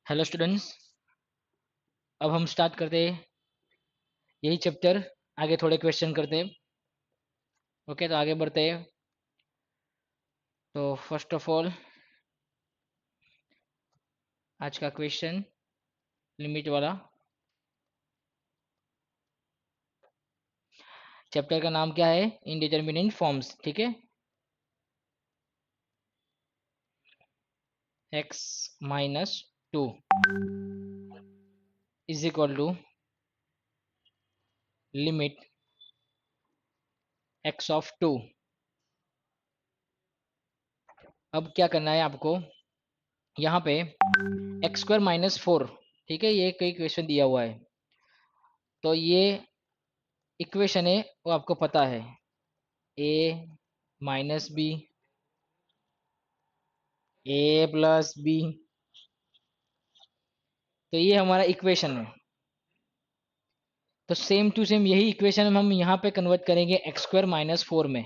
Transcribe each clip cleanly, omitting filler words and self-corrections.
Hello students. अब हम start करते हैं यही चैप्टर। आगे थोड़े क्वेश्चन करते हैं। ओके, तो आगे बढ़ते हैं। तो फर्स्ट ऑफ ऑल आज का क्वेश्चन लिमिट वाला। चैप्टर का नाम क्या है? Indeterminate forms. ठीक है। x minus 2 is equal to limit x of 2। अब क्या करना है आपको? यहाँ पे एक्स स्क्वायर माइनस 4। ठीक है, ये कई क्वेश्चन दिया हुआ है। तो ये इक्वेशन है वो आपको पता है, a minus B, A plus B. तो ये हमारा इक्वेशन है। तो सेम टू सेम यही इक्वेशन हम यहाँ पे कन्वर्ट करेंगे एक्स स्क्वायर माइनस 4 में।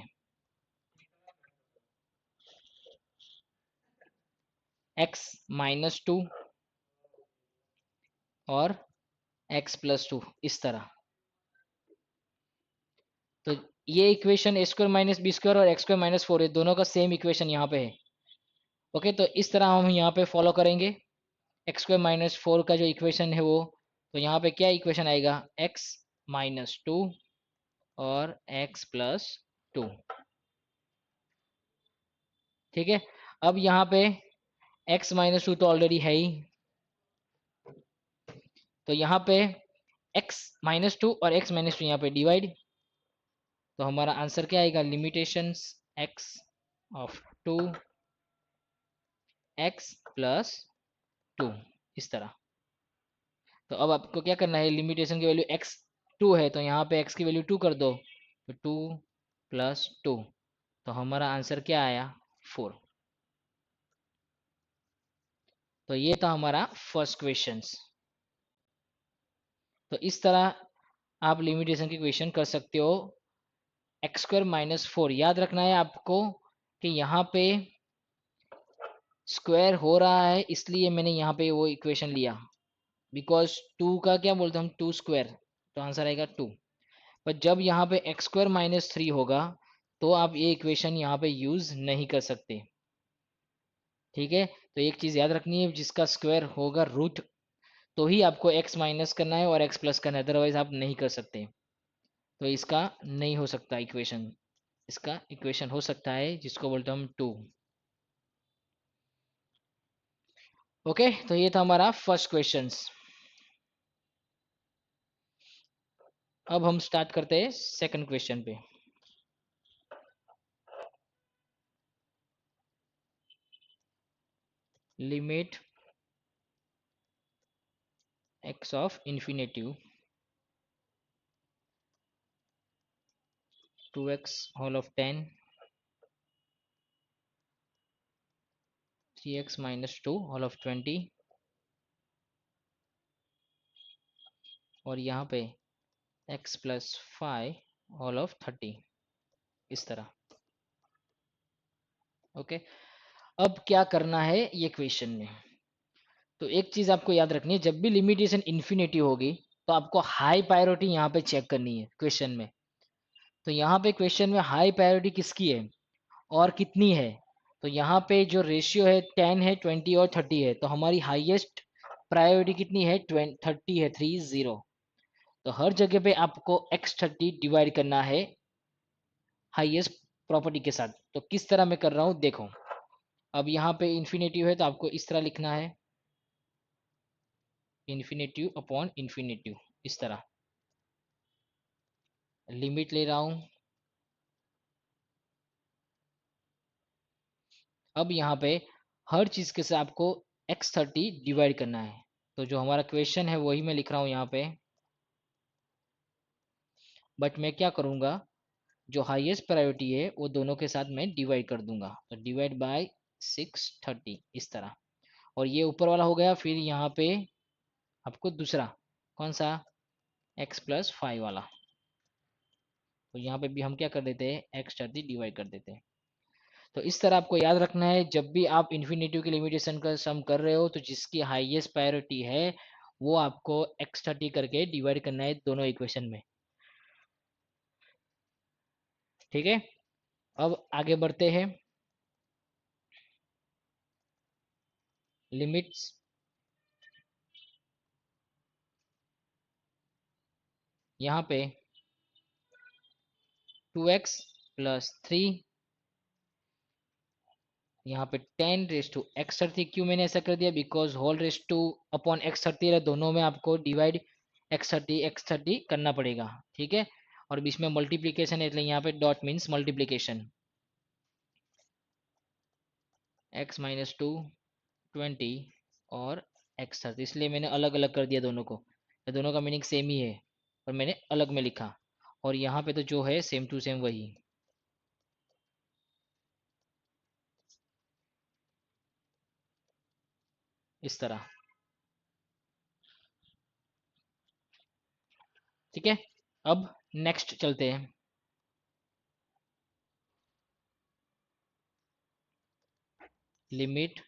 एक्स माइनस 2 और एक्स प्लस 2 इस तरह। तो ये इक्वेशन ए स्क्वायर माइनस बी स्क्वायर और एक्स स्क्वायर माइनस 4 दोनों का सेम इक्वेशन यहाँ पे है। ओके, तो इस तरह हम यहाँ पे फॉलो करेंगे। एक्स स्क्वायर माइनस 4 का जो इक्वेशन है वो, तो यहाँ पे क्या इक्वेशन आएगा? एक्स माइनस 2 और एक्स प्लस 2। ठीक है। अब यहाँ पे x माइनस 2 तो ऑलरेडी है ही। तो यहाँ पे x माइनस 2 और x माइनस 2 यहाँ पे डिवाइड। तो हमारा आंसर क्या आएगा? Limitations x of 2 x plus 2 इस तरह। तो अब आपको क्या करना है? लिमिटेशन की वैल्यू x 2 है तो यहाँ पे x की वैल्यू 2 कर दो, तो 2 प्लस 2। तो हमारा आंसर क्या आया? 4। तो ये था हमारा फर्स्ट क्वेश्चंस। तो इस तरह आप लिमिटेशन की क्वेश्चन कर सकते हो। एक्स स्क्वायर माइनस 4 याद रखना है आपको कि यहाँ पे स्क्वायर हो रहा है, इसलिए मैंने यहाँ पे वो इक्वेशन लिया। बिकॉज 2 का क्या बोलते हैं हम? 2 स्क्वायर। तो आंसर आएगा 2। पर जब यहाँ पे एक्स स्क्वायर माइनस 3 होगा तो आप ये इक्वेशन यहाँ पे यूज नहीं कर सकते। ठीक है। तो एक चीज याद रखनी है, जिसका स्क्वायर होगा रूट तो ही आपको x माइनस करना है और x प्लस करना है, अदरवाइज आप नहीं कर सकते। तो इसका नहीं हो सकता इक्वेशन। इसका इक्वेशन हो सकता है जिसको बोलते हैं हम 2। ओके, तो ये था हमारा फर्स्ट क्वेश्चंस। अब हम स्टार्ट करते हैं सेकंड क्वेश्चन पे। Limit x of infinitive 2x whole of 10 3x minus 2 whole of 20 और यहाँ पे x प्लस 5 होल ऑफ 30 इस तरह। ओके, अब क्या करना है ये क्वेश्चन में? तो एक चीज आपको याद रखनी है, जब भी लिमिटेशन इन्फिनिटी होगी तो आपको हाई प्रायोरिटी यहाँ पे चेक करनी है क्वेश्चन में। तो यहाँ पे क्वेश्चन में हाई प्रायोरिटी किसकी है और कितनी है? तो यहाँ पे जो रेशियो है 10 है, 20 और 30 है, तो हमारी हाईएस्ट प्रायोरिटी कितनी है? 30 है, 30। तो हर जगह पे आपको x30 डिवाइड करना है हाईएस्ट प्रॉपर्टी के साथ। तो किस तरह मैं कर रहा हूँ देखो। अब यहाँ पे इन्फिनेटिव है तो आपको इस तरह लिखना है, इन्फिनेटिव अपॉन इन्फिनेटिव इस तरह। लिमिट ले रहा हूँ। अब यहाँ पे हर चीज के साथ आपको x30 डिवाइड करना है। तो जो हमारा क्वेश्चन है वही मैं लिख रहा हूँ यहाँ पे। बट मैं क्या करूँगा, जो हाईएस्ट प्रायोरिटी है वो दोनों के साथ मैं डिवाइड कर दूंगा। तो डिवाइड बाय 630 इस तरह। और ये ऊपर वाला हो गया। फिर यहाँ पे आपको दूसरा कौन सा? x प्लस 5 वाला। तो यहाँ पे भी हम क्या कर देते हैं? x30 डिवाइड कर देते हैं। तो इस तरह आपको याद रखना है, जब भी आप इन्फिनेटिव की लिमिटेशन का सम कर रहे हो तो जिसकी हाईएस्ट प्रायोरिटी है वो आपको x30 करके डिवाइड करना है दोनों इक्वेशन में। ठीक है, अब आगे बढ़ते हैं। लिमिट्स यहाँ पे 2x प्लस 3, यहाँ पे 10 रेस टू x30। क्यों मैंने ऐसा कर दिया? Because whole raise to upon x30 दोनों में आपको डिवाइड x30 करना पड़ेगा। ठीक है, और बीच में मल्टीप्लीकेशन है इसलिए यहाँ पे dot means multiplication. x minus 2 20 और x30, इसलिए मैंने अलग अलग कर दिया दोनों को। ये दोनों का मीनिंग सेम ही है और मैंने अलग में लिखा, और यहाँ पे तो जो है सेम टू सेम वही, इस तरह। ठीक है, अब नेक्स्ट चलते हैं। Limit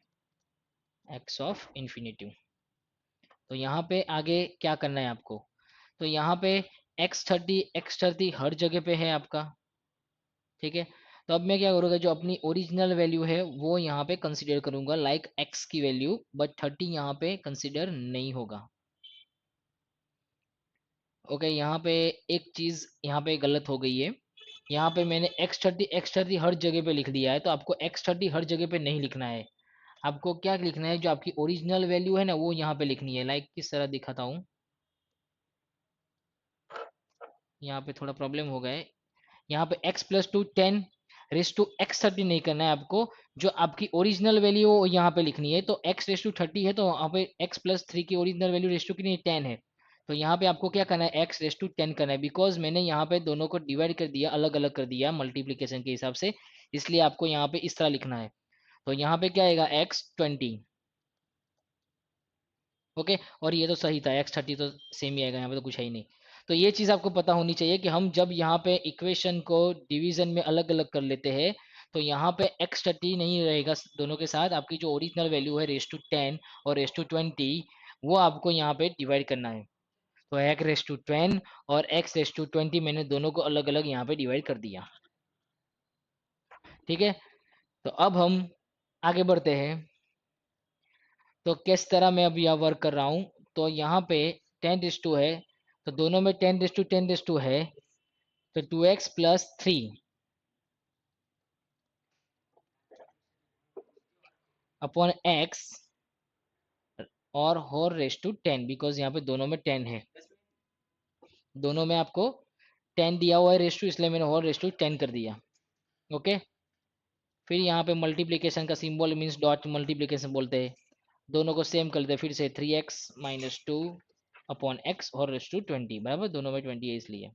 x of infinity. तो यहाँ पे आगे क्या करना है आपको? तो यहाँ पे x30 हर जगह पे है आपका। ठीक है, तो अब मैं क्या करूँगा, जो अपनी ओरिजिनल वैल्यू है वो यहाँ पे कंसीडर करूंगा लाइक x की वैल्यू, बट 30 यहाँ पे कंसीडर नहीं होगा। ओके, यहाँ पे एक चीज यहाँ पे गलत हो गई है। यहाँ पे मैंने x30 हर जगह पे लिख दिया है, तो आपको x30 हर जगह पे नहीं लिखना है। आपको क्या लिखना है, जो आपकी ओरिजिनल वैल्यू है ना वो यहाँ पे लिखनी है। लाइक किस तरह दिखाता हूँ, यहाँ पे थोड़ा प्रॉब्लम हो गया है। यहाँ पे x plus two 10 raise to x30 नहीं करना है आपको, जो आपकी ओरिजिनल वैल्यू वो यहाँ पे लिखनी है। तो x रेस टू 30 है तो वहाँ पे x प्लस 3 की ओरिजिनल वैल्यू रेस टू कितनी 10 है, तो यहाँ पे आपको क्या करना है, x रेस टू 10 करना है। बिकॉज मैंने यहाँ पे दोनों को डिवाइड कर दिया, अलग अलग कर दिया मल्टीप्लीकेशन के हिसाब से, इसलिए आपको यहाँ पे इस तरह लिखना है। तो यहाँ पे क्या आएगा, x20। ओके, और ये तो सही था, x30 तो सेम ही आएगा, यहाँ पे तो कुछ है ही नहीं। तो ये चीज़ आपको पता होनी चाहिए कि हम जब यहाँ पे इक्वेशन को डिवीजन में अलग अलग कर लेते हैं तो यहाँ पे x30 नहीं रहेगा दोनों के साथ, आपकी जो ओरिजिनल वैल्यू है रेस टू 10 और रेस टू 20 वो आपको यहाँ पे डिवाइड करना है। तो x रेस टू 10 और x रेस टू 20 मैंने दोनों को अलग अलग यहाँ पे डिवाइड कर दिया। ठीक है, तो अब हम आगे बढ़ते हैं। तो किस तरह मैं अब यह वर्क कर रहा हूँ, तो यहाँ पे 10:2 है, तो दोनों में 10:10:2 है, तो 2x प्लस 3 अपॉन x और होल रेस टू 10, बिकॉज यहाँ पे दोनों में 10 है, दोनों में आपको 10 दिया हुआ है रेस टू, इसलिए मैंने होल रेस टू 10 कर दिया। ओके, फिर यहाँ पे मल्टीप्लीकेशन का सिंबल मीन्स डॉट मल्टीप्लीकेशन बोलते हैं, दोनों को सेम कर देते, फिर से 3x माइनस 2 अपॉन x और रेस टू 20, बराबर, दोनों में 20 है इसलिए।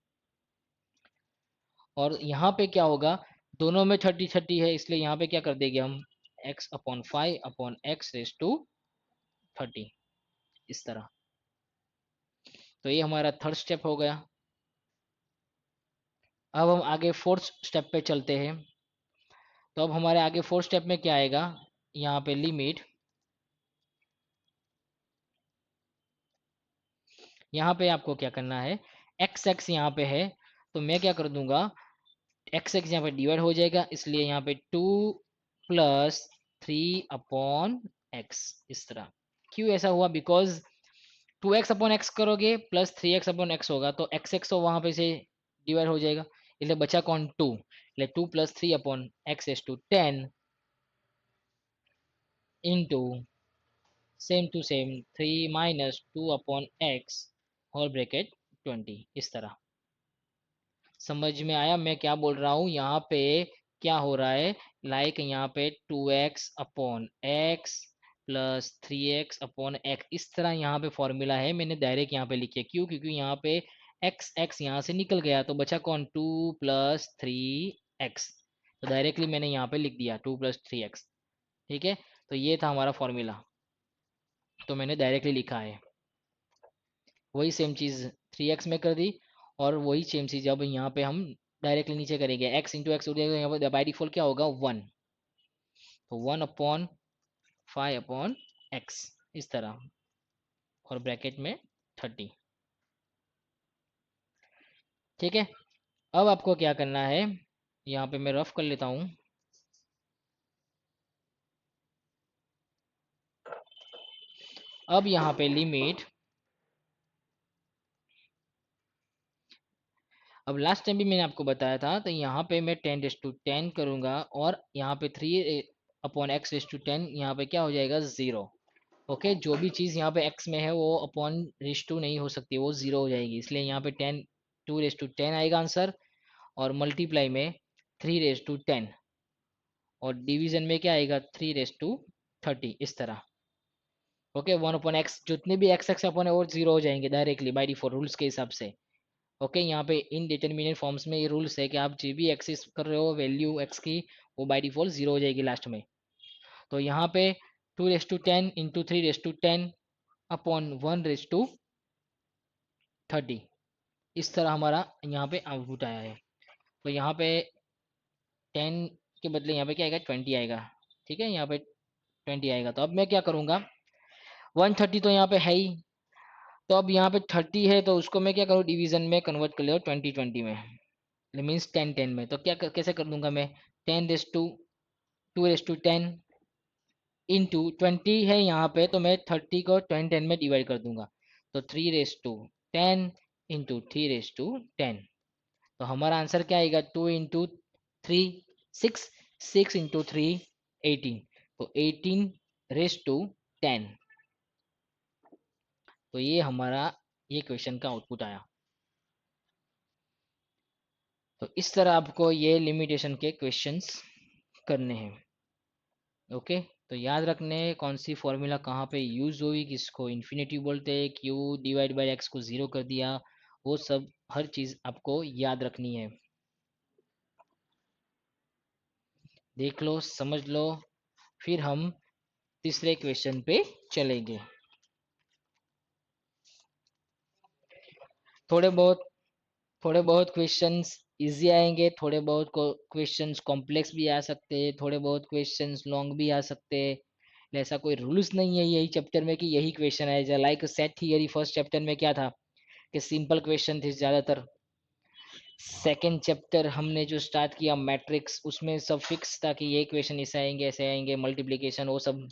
और यहाँ पे क्या होगा, दोनों में 30 है, इसलिए यहाँ पे क्या कर देंगे हम, x upon 5 upon x raise to 30, इस तरह। तो ये हमारा थर्ड स्टेप हो गया। अब हम आगे फोर्थ स्टेप पे चलते हैं। तो अब हमारे आगे फोर्थ स्टेप में क्या आएगा, यहाँ पे लिमिट, यहाँ पे आपको क्या करना है, एक्स एक्स यहाँ पे है, तो मैं क्या कर दूंगा, एक्स एक्स यहाँ पे डिवाइड हो जाएगा, इसलिए यहाँ पे 2 प्लस 3 अपॉन एक्स, इस तरह। क्यों ऐसा हुआ, बिकॉज 2x अपॉन एक्स करोगे प्लस 3x अपॉन एक्स होगा, तो एक्स एक्स तो वहां पे से डिवाइड हो जाएगा, इसलिए बचा कौन, 2, इसलिए 2 plus 3 upon X raise to 10 into same to same 3 minus 2 upon X whole bracket 20, इस तरह। समझ में आया मैं क्या बोल रहा हूँ? यहाँ पे क्या हो रहा है, लाइक यहाँ पे 2x upon x plus 3x upon x, इस तरह यहाँ पे फॉर्मूला है, मैंने डायरेक्ट यहाँ पे लिखे। क्यों? क्योंकि यहाँ पे एक्स एक्स यहाँ से निकल गया, तो बचा कौन, 2 प्लस 3x, तो डायरेक्टली मैंने यहाँ पे लिख दिया 2 प्लस 3x। ठीक है, तो ये था हमारा फॉर्मूला, तो मैंने डायरेक्टली लिखा है। वही सेम चीज़ 3x में कर दी, और वही सेम चीज़ अब यहाँ पे हम डायरेक्टली नीचे करेंगे, x इंटू एक्स हो जाएगा, यहाँ पर बाई डिफॉल्ट क्या होगा, 1। तो 1/5/x इस तरह, और ब्रैकेट में 30। ठीक है, अब आपको क्या करना है, यहाँ पे मैं रफ कर लेता हूँ। अब यहाँ पे लिमिट, अब लास्ट टाइम भी मैंने आपको बताया था, तो यहाँ पे मैं 10⁻10 करूंगा, और यहाँ पे 3/x⁻10, यहाँ पे क्या हो जाएगा, 0। ओके, जो भी चीज़ यहाँ पे x में है वो अपॉन/2 नहीं हो सकती, वो 0 हो जाएगी, इसलिए यहाँ पे 2/10 आएगा आंसर, और मल्टीप्लाई में 3/10, और डिवीजन में क्या आएगा, 3/30 इस तरह। ओके, 1/x, जितने भी x अपॉन है वो 0 हो जाएंगे डायरेक्टली बाय डिफॉल्ट रूल्स के हिसाब से। ओके, यहाँ पे इनडिटरमिनेट फॉर्म्स में ये रूल्स है कि आप जो भी एक्सेस कर रहे हो वैल्यू x की, वो बाय डिफॉल्ट 0 हो जाएगी लास्ट में। तो यहाँ पे 2/10 इंटू 3/10 अपॉन 1/30, इस तरह हमारा यहाँ पे आउटपुट आया है। तो यहाँ पे 10 के बदले यहाँ पे क्या आएगा, 20 आएगा। ठीक है, यहाँ पे 20 आएगा। तो अब मैं क्या करूँगा, 130 तो यहाँ पे है ही, तो अब यहाँ पे 30 है, तो उसको मैं क्या करूँ, डिवीजन में कन्वर्ट कर ले 20/20 में, मीन्स 10/10 में। तो कैसे कर दूंगा मैं, 10⁻2/10 इंटू 20 है यहाँ पे, तो मैं 30 को 10/10 में डिवाइड कर दूंगा, तो 3/10 इंटू 3/10। तो हमारा आंसर क्या आएगा, 2 इंटू 3 6, 6 इंटू 3 18, तो 18/10। तो ये हमारा ये क्वेश्चन का आउटपुट आया। तो इस तरह आपको ये लिमिटेशन के क्वेश्चंस करने हैं। ओके, तो याद रखने कौन सी फॉर्मूला कहाँ पे यूज हुई, किसको इन्फिनिटी बोलते हैं, क्यू डिवाइड बाय एक्स को 0 कर दिया, वो सब हर चीज आपको याद रखनी है। देख लो, समझ लो, फिर हम तीसरे क्वेश्चन पे चलेंगे। थोड़े बहुत थोड़े बहुत क्वेश्चंस इजी आएंगे, थोड़े बहुत क्वेश्चंस कॉम्प्लेक्स भी आ सकते हैं, थोड़े बहुत क्वेश्चंस लॉन्ग भी आ सकते हैं। ऐसा कोई रूल्स नहीं है यही चैप्टर में कि यही क्वेश्चन आए, like set theory first chapter में क्या था कि सिंपल क्वेश्चन थे ज़्यादातर। सेकंड चैप्टर हमने जो स्टार्ट किया मैट्रिक्स, उसमें सब फिक्स था कि ये क्वेश्चन ऐसे आएंगे मल्टीप्लिकेशन वो सब।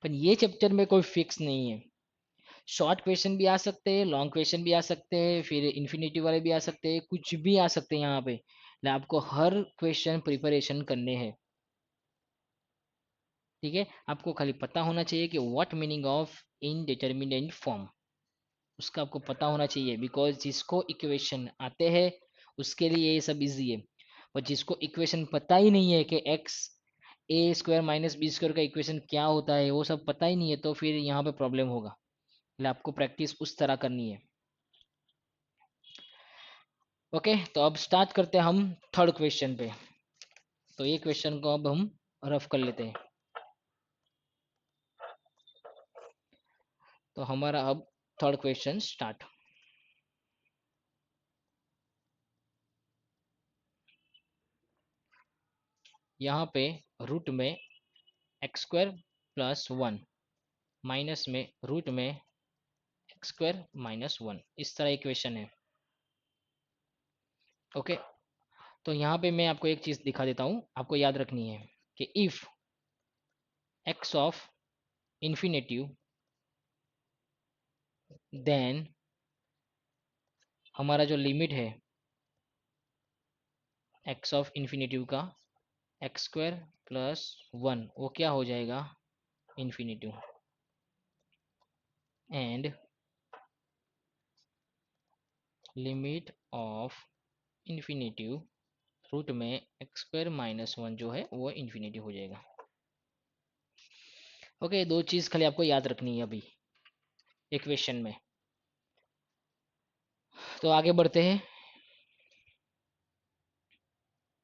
पर ये चैप्टर में कोई फिक्स नहीं है, शॉर्ट क्वेश्चन भी आ सकते हैं, लॉन्ग क्वेश्चन भी आ सकते हैं, फिर इन्फिनिटी वाले भी आ सकते हैं, कुछ भी आ सकते हैं यहाँ पे, आपको हर क्वेश्चन प्रिपरेशन करने हैं। ठीक है, आपको खाली पता होना चाहिए कि what meaning of indeterminate form, उसका आपको पता होना चाहिए, बिकॉज जिसको इक्वेशन आते हैं उसके लिए ये सब इजी है, और जिसको इक्वेशन पता ही नहीं है कि x² - b² का इक्वेशन क्या होता है, वो सब पता ही नहीं है, तो फिर यहाँ पे प्रॉब्लम होगा। आपको प्रैक्टिस उस तरह करनी है। ओके, तो अब स्टार्ट करते हैं हम थर्ड क्वेश्चन पे। तो ये क्वेश्चन को अब हम रफ कर लेते हैं। तो हमारा अब थर्ड क्वेश्चन स्टार्ट। यहाँ पे रूट में x² + 1 माइनस में रूट में x² - 1, इस तरह इक्वेशन है। ओके, तो यहाँ पे मैं आपको एक चीज दिखा देता हूँ, आपको याद रखनी है कि if x of infinitive, then हमारा जो लिमिट है x ऑफ इन्फिनेटिव का x² + 1, वो क्या हो जाएगा, infinitive. And limit of infinitive root में x² - 1 जो है वो इन्फिनेटिव हो जाएगा। ओके, दो चीज खाली आपको याद रखनी है अभी इक्वेशन में। तो आगे बढ़ते हैं।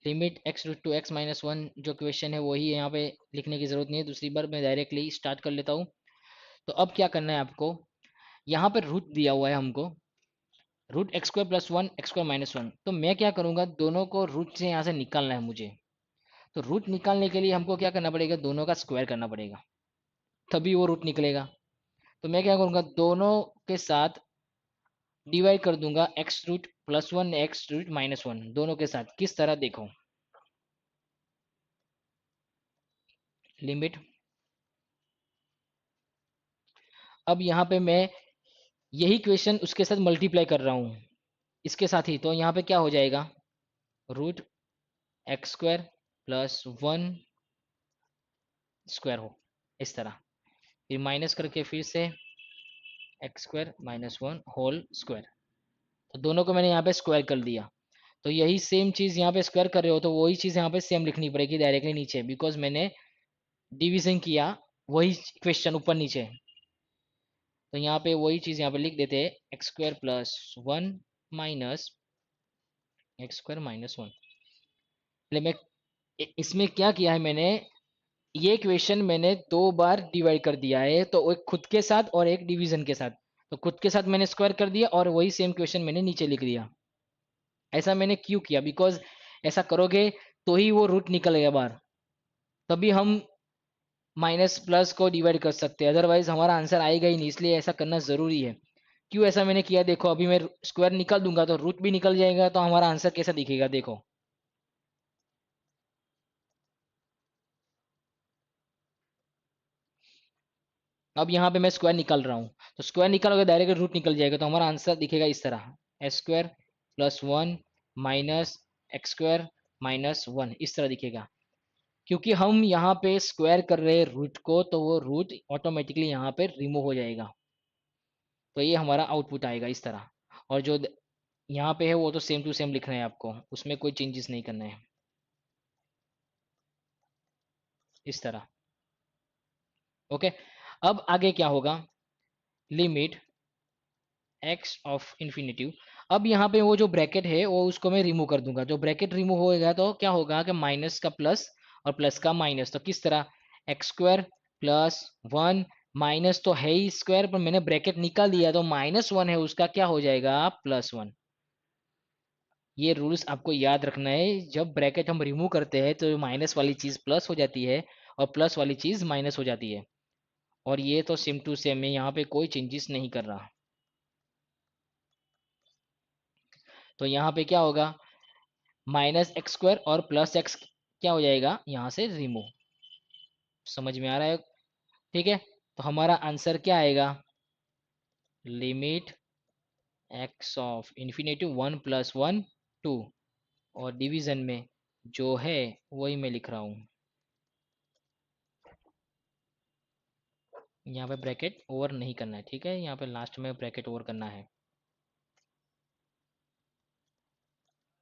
लिमिट x √2x - 1 जो क्वेश्चन है वही यहाँ पे लिखने की जरूरत नहीं है, दूसरी बार मैं डायरेक्टली स्टार्ट कर लेता हूँ। तो अब क्या करना है आपको, यहाँ पर रूट दिया हुआ है हमको, √x² + 1 x² - 1, तो मैं क्या करूँगा, दोनों को रूट से यहाँ से निकालना है मुझे। तो रूट निकालने के लिए हमको क्या करना पड़ेगा, दोनों का स्क्वायर करना पड़ेगा, तभी वो रूट निकलेगा। तो मैं क्या करूँगा, दोनों के साथ डिवाइड कर दूंगा, X root plus one X root minus one, दोनों के साथ। किस तरह, देखो लिमिट, अब यहाँ पे मैं यही क्वेश्चन उसके साथ मल्टीप्लाई कर रहा हूँ, इसके साथ ही। तो यहाँ पे क्या हो जाएगा, root X square plus one square हो, इस तरह। फिर माइनस करके फिर से X square minus one whole square. तो दोनों को मैंने यहाँ पे स्क्वायर कर दिया। तो यही सेम चीज़ यहाँ पे स्क्वायर कर रहे हो तो वही चीज़ यहाँ पे सेम लिखनी पड़ेगी डायरेक्टली नीचे, बिकॉज मैंने डिवीजन किया वही क्वेश्चन ऊपर नीचे। तो यहाँ पे वही चीज़ यहाँ पे लिख देते हैं, x square plus one minus x square minus one. मैं इसमें क्या किया है, मैंने ये क्वेश्चन मैंने दो बार डिवाइड कर दिया है, तो एक खुद के साथ और एक डिवीजन के साथ। तो खुद के साथ मैंने स्क्वायर कर दिया और वही सेम क्वेश्चन मैंने नीचे लिख दिया। ऐसा मैंने क्यों किया, बिकॉज ऐसा करोगे तो ही वो रूट निकलेगा बाहर, तभी हम माइनस प्लस को डिवाइड कर सकते हैं, अदरवाइज हमारा आंसर आएगा ही नहीं। इसलिए ऐसा करना जरूरी है। क्यों ऐसा मैंने किया, देखो अभी मैं स्क्वायर निकाल दूंगा तो रूट भी निकल जाएगा, तो हमारा आंसर कैसा दिखेगा, देखो। अब यहाँ पे मैं स्क्वायर निकाल रहा हूँ, तो स्क्वायर निकालोगे डायरेक्ट रूट निकल जाएगा, तो हमारा आंसर दिखेगा इस तरह, x square plus one minus x square minus one, इस तरह दिखेगा। क्योंकि हम यहाँ पे स्क्वायर कर रहे हैं रूट को, तो वो रूट ऑटोमेटिकली यहाँ पे रिमूव हो जाएगा। तो ये हमारा आउटपुट आएगा इस तरह। और जो यहाँ पे है वो तो सेम टू सेम लिखना है आपको, उसमें कोई चेंजेस नहीं करना है, इस तरह। ओके, अब आगे क्या होगा, लिमिट एक्स ऑफ इन्फिनिटिव। अब यहाँ पे वो जो ब्रैकेट है वो उसको मैं रिमूव कर दूंगा। जो ब्रैकेट रिमूव होएगा तो क्या होगा कि माइनस का प्लस और प्लस का माइनस। तो किस तरह, x square plus one, minus तो है ही स्क्वायर पर मैंने ब्रैकेट निकाल दिया, तो माइनस वन है उसका क्या हो जाएगा, प्लस वन। ये रूल्स आपको याद रखना है, जब ब्रैकेट हम रिमूव करते हैं तो माइनस वाली चीज प्लस हो जाती है और प्लस वाली चीज माइनस हो जाती है। और ये तो सेम टू सेम है, यहाँ पे कोई चेंजेस नहीं कर रहा। तो यहाँ पे क्या होगा, माइनस एक्स स्क्वायर और प्लस एक्स क्या हो जाएगा, यहाँ से रिमूव। समझ में आ रहा है, ठीक है। तो हमारा आंसर क्या आएगा, limit X of infinity one plus one two, और डिवीजन में जो है वही मैं लिख रहा हूँ। यहाँ पे ब्रैकेट ओवर नहीं करना है, ठीक है, यहाँ पे लास्ट में ब्रैकेट ओवर करना है,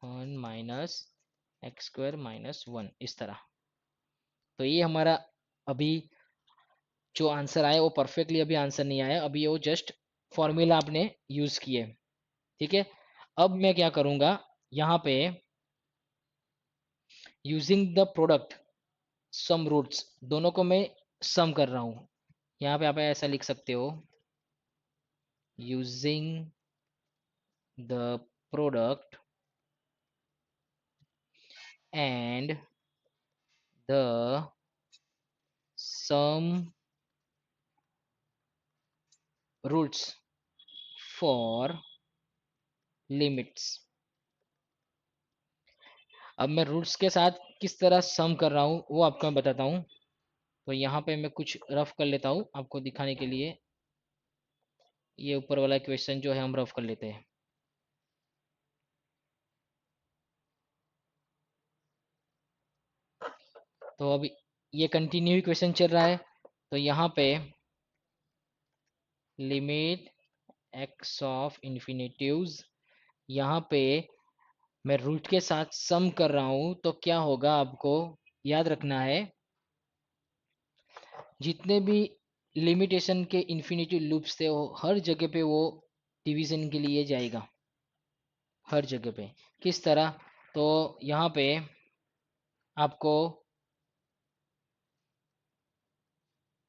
one minus x square minus one, इस तरह। तो ये हमारा अभी जो आंसर आया वो परफेक्टली अभी आंसर नहीं आया, अभी वो जस्ट फॉर्मूला आपने यूज किए, ठीक है। अब मैं क्या करूंगा, यहाँ पे using the product sum roots, दोनों को मैं सम कर रहा हूँ। यहाँ पे आप ऐसा लिख सकते हो, using the product and the sum roots for limits. अब मैं रूट्स के साथ किस तरह सम कर रहा हूँ वो आपको मैं बताता हूँ। तो यहाँ पे मैं कुछ रफ कर लेता हूँ आपको दिखाने के लिए। ये ऊपर वाला क्वेश्चन जो है हम रफ कर लेते हैं। तो अभी ये कंटिन्यू क्वेश्चन चल रहा है। तो यहाँ पे लिमिट एक्स ऑफ इन्फिनिटिव्स, यहाँ पे मैं रूट के साथ सम कर रहा हूँ, तो क्या होगा आपको याद रखना है, जितने भी लिमिटेशन के इन्फिनिटी लूप्स थे वो हर जगह पे वो डिवीजन के लिए जाएगा, हर जगह पे। किस तरह, तो यहाँ पे आपको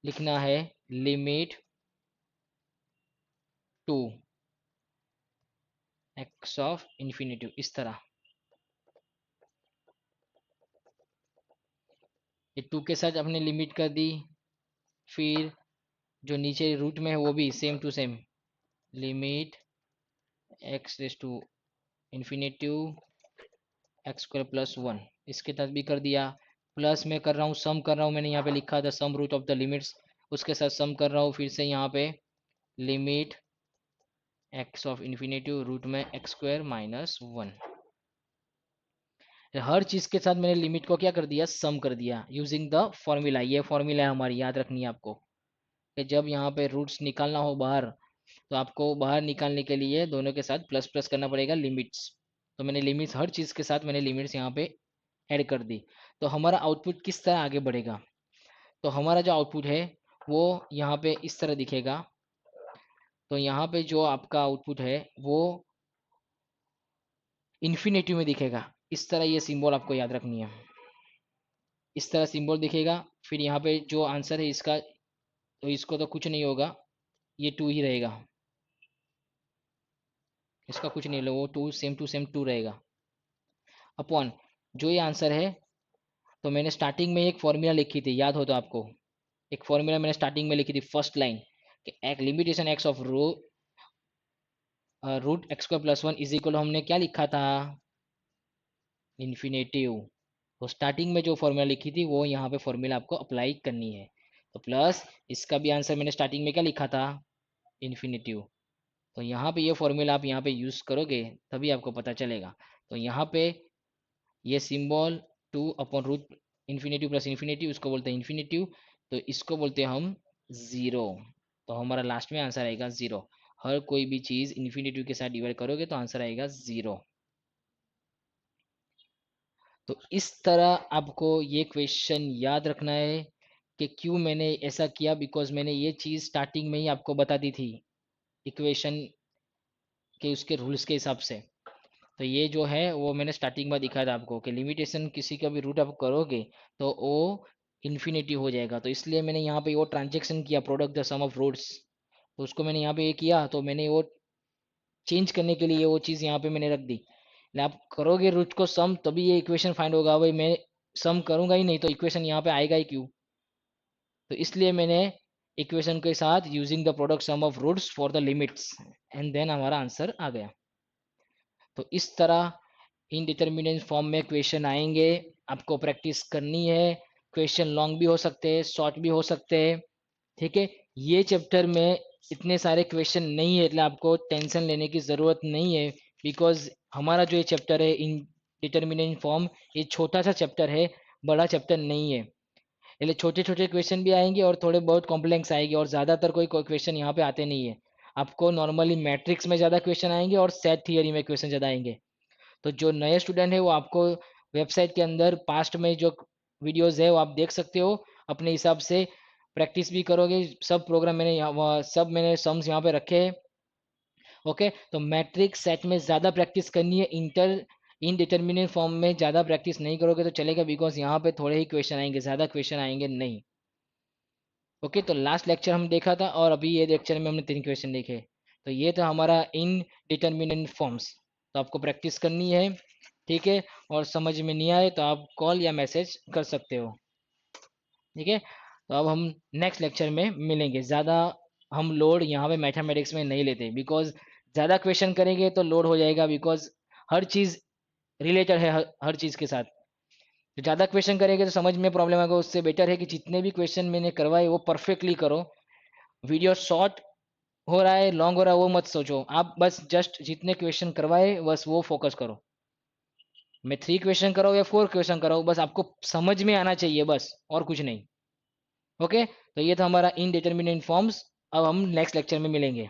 लिखना है limit to X of infinity, इस तरह। ये 2 के साथ अपने लिमिट कर दी, फिर जो नीचे रूट में है वो भी same to same, limit X raise to infinitive X square plus 1, इसके साथ भी कर दिया। प्लस में कर रहा हूँ, सम कर रहा हूँ, मैंने यहाँ पे लिखा था सम रूट ऑफ द लिमिट्स, उसके साथ सम कर रहा हूँ फिर से यहाँ पे, limit X of infinitive root में एक्स स्क्वायर माइनस 1। हर चीज के साथ मैंने लिमिट को क्या कर दिया, सम कर दिया यूजिंग द फॉर्मूला। ये फॉर्मूला है हमारी, याद रखनी है आपको कि जब यहाँ पे रूट्स निकालना हो बाहर, तो आपको बाहर निकालने के लिए दोनों के साथ प्लस प्लस करना पड़ेगा लिमिट्स। तो मैंने लिमिट्स, हर चीज के साथ मैंने लिमिट्स यहाँ पे ऐड कर दी। तो हमारा आउटपुट किस तरह आगे बढ़ेगा, तो हमारा जो आउटपुट है वो यहाँ पे इस तरह दिखेगा। तो यहाँ पे जो आपका आउटपुट है वो इन्फिनेटिव में दिखेगा, इस तरह ये सिंबल आपको याद रखनी है, इस तरह सिंबल दिखेगा। फिर यहाँ पे जो आंसर है इसका, तो इसको तो कुछ नहीं होगा, ये 2 ही रहेगा, इसका कुछ नहीं होगा, वो टू सेम 2 रहेगा अपॉन जो ये आंसर है। तो मैंने स्टार्टिंग में एक फॉर्मूला लिखी थी, याद हो तो आपको, एक फॉर्मूला मैंने स्टार्टिंग में लिखी थी फर्स्ट लाइन, कि एक limitation X of root X square plus 1 is equal, हमने क्या लिखा था, इन्फिनेटिव। तो स्टार्टिंग में जो फॉर्मूला लिखी थी वो यहाँ पे फॉर्मूला आपको अप्लाई करनी है। तो प्लस इसका भी आंसर मैंने स्टार्टिंग में क्या लिखा था, इन्फिनेटिव। तो यहाँ पे ये फॉर्मूला आप यहाँ पे यूज करोगे तभी आपको पता चलेगा। तो यहाँ पे ये symbol 2 upon root infinitive plus infinitive, उसको बोलते हैं इन्फिनेटिव, तो इसको बोलते हैं हम जीरो। तो हमारा लास्ट में आंसर आएगा जीरो। हर कोई भी चीज इन्फिनेटिव के साथ डिवाइड करोगे तो आंसर आएगा जीरो। तो इस तरह आपको ये क्वेश्चन याद रखना है कि क्यों मैंने ऐसा किया, बिकॉज मैंने ये चीज स्टार्टिंग में ही आपको बता दी थी इक्वेशन के उसके रूल्स के हिसाब से। तो ये जो है वो मैंने स्टार्टिंग में दिखाया था आपको कि लिमिटेशन किसी का भी रूट आप करोगे तो वो इन्फिनिटी हो जाएगा। तो इसलिए मैंने यहाँ पे वो ट्रांजेक्शन किया, product the sum of roots, तो उसको मैंने यहाँ पे ये किया, तो मैंने वो चेंज करने के लिए वो चीज़ यहाँ पे मैंने रख दी। आप करोगे रूट को सम तभी ये इक्वेशन फाइंड होगा, भाई मैं सम करूंगा ही नहीं तो इक्वेशन यहाँ पे आएगा ही क्यों। तो इसलिए मैंने इक्वेशन के साथ using the product sum of roots for the limits, and then हमारा आंसर आ गया। तो इस तरह इनडिटर्मिनेट फॉर्म में क्वेश्चन आएंगे, आपको प्रैक्टिस करनी है। क्वेश्चन लॉन्ग भी हो सकते हैं, शॉर्ट भी हो सकते हैं, ठीक है। ये चैप्टर में इतने सारे क्वेश्चन नहीं है, એટલે आपको टेंशन लेने की ज़रूरत नहीं है, बिकॉज हमारा जो ये चैप्टर है इन डिटर्मिनेंट फॉर्म, ये छोटा सा चैप्टर है, बड़ा चैप्टर नहीं है। એટલે छोटे छोटे क्वेश्चन भी आएंगे और थोड़े बहुत कॉम्प्लेक्स आएंगे, और ज़्यादातर कोई क्वेश्चन यहाँ पे आते नहीं है। आपको नॉर्मली मैट्रिक्स में ज़्यादा क्वेश्चन आएंगे और सेट थियरी में क्वेश्चन ज़्यादा आएंगे। तो जो नए स्टूडेंट है वो आपको वेबसाइट के अंदर पास्ट में जो वीडियोस है वो आप देख सकते हो, अपने हिसाब से प्रैक्टिस भी करोगे। सब प्रोग्राम मैंने सब मैंने सम्स यहाँ पे रखे हैं। ओके, तो मैट्रिक्स सेट में ज़्यादा प्रैक्टिस करनी है, इंटर इनडिटर्मिनेट फॉर्म में ज़्यादा प्रैक्टिस नहीं करोगे तो चलेगा, बिकॉज यहाँ पे थोड़े ही क्वेश्चन आएंगे, ज़्यादा क्वेश्चन आएंगे नहीं। ओके, तो लास्ट लेक्चर हम देखा था और अभी ये लेक्चर में हमने 3 क्वेश्चन देखे। तो ये था हमारा इनडिटर्मिनेट फॉर्म्स। तो आपको प्रैक्टिस करनी है, ठीक है। और समझ में नहीं आए तो आप कॉल या मैसेज कर सकते हो, ठीक है। तो अब हम नेक्स्ट लेक्चर में मिलेंगे। ज़्यादा हम लोड यहाँ पे मैथमेटिक्स में नहीं लेते, बिकॉज ज़्यादा क्वेश्चन करेंगे तो लोड हो जाएगा, बिकॉज हर चीज़ रिलेटेड है हर चीज़ के साथ। तो ज़्यादा क्वेश्चन करेंगे तो समझ में प्रॉब्लम आएगा, उससे बेटर है कि जितने भी क्वेश्चन मैंने करवाए वो परफेक्टली करो। वीडियो शॉर्ट हो रहा है, लॉन्ग हो रहा है, वो मत सोचो, आप बस जस्ट जितने क्वेश्चन करवाए बस वो फोकस करो। मैं 3 क्वेश्चन कराऊँ या 4 क्वेश्चन कराऊँ, बस आपको समझ में आना चाहिए बस, और कुछ नहीं। ओके, तो ये था हमारा इनडिटर्मिनेट फॉर्म्स। अब हम नेक्स्ट लेक्चर में मिलेंगे।